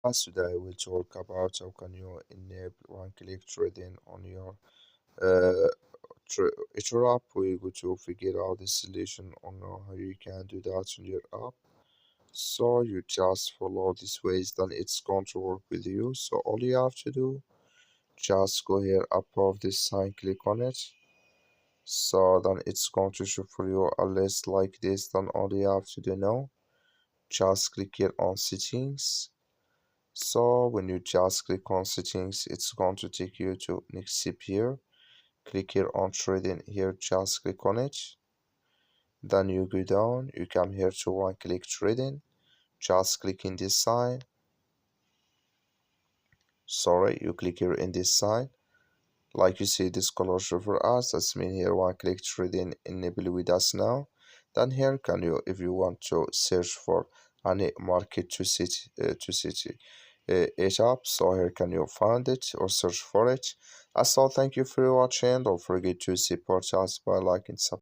Today we'll talk about how can you enable one-click trading on your uh, eToro app. We're going to figure out the solution on how you can do that on your app. So you just follow these ways, then it's going to work with you. So all you have to do, just go here above this sign, click on it. So then it's going to show for you a list like this. Then all you have to do now, just click here on settings. So when you just click on settings, it's going to take you to next step here. Click here on trading here, just click on it. Then you go down, you come here to one click trading, just click in this sign. Sorry, you click here in this sign. Like you see this color show for us, that's mean here one click trading enable with us now. Then here can you, if you want to search for any market to set it up, so here can you find it or search for it. So thank you for watching. Don't forget to support us by liking, subscribing.